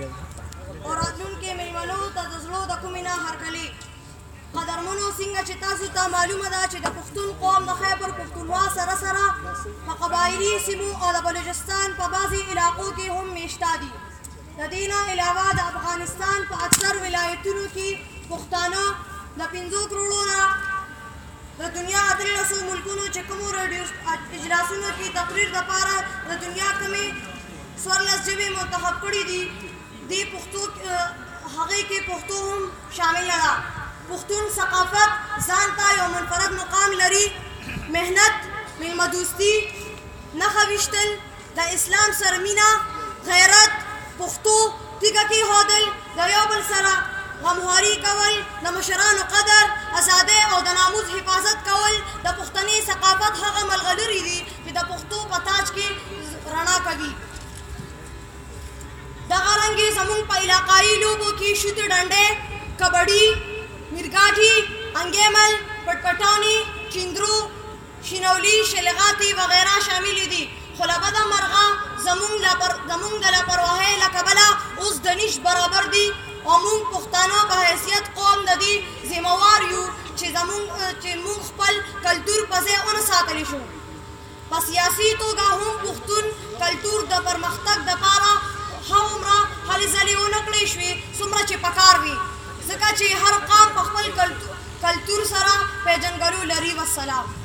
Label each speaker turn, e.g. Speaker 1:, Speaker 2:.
Speaker 1: او راتلونکي مېلمنو ته د زړه د کومې نه هرکلي قدرمنو څنګه چې تاسو ته معلومه ده چې د پښتون قوم د خیبر پښتونخوا سره سره په قبایلي سیمو او د بلوچستان په بعضې علاقو کې هم میشته دي. د دې نه علاوه د افغانستان په اکثر ولایتونو کې پښتانه د 5 کروړو نه د دنیا 1300 ملکونو چې کومو اجلاسونو کې تقریر دپاره د دنیا کمې 14 ژبې منتخب کړي دي دې پښتو هغې کې پښتو هم شامله ده. پښتون ثقافت ځان ته یو منفرد مقام لري. مهنت، میلمه دوستي، نښه ویشتل، د اسلام سره مینه، غیرت، پښتو تیږه کېښودل، د یو بل سره غمخواري کول، د مشرانو قدر، ازادۍ او د ناموس حفاظت کول د پښتني ثقافت هغه ملغلرې دي چې د پښتو په تاج کې رڼا کوي. دغه رنګې زموږ په علاقایي لوبو کې شوط ډنډۍ، کبډي، میرګاټي، انګیمل، پټپټاني، چیندرو، شینولي، شلغاتي وغیره شامل دي. خو له بده مرغه زموږ د لاپرواهۍ له کبله اوس د نیش برابر دي او موږ پښتانه په حیثیت قوم د دې ذمهوار یو چې موږ خپل کلتور په ځای ونه ساتلی شو. په سیاسي توګه هم پښتون کلتور د پرمختګ دپاره هومره هلې ځلې ونه کړې شوې څومره چې پکار وي، ځکه چې هر قام په خپل کلتور سره پیژنګلو لري. والسلام.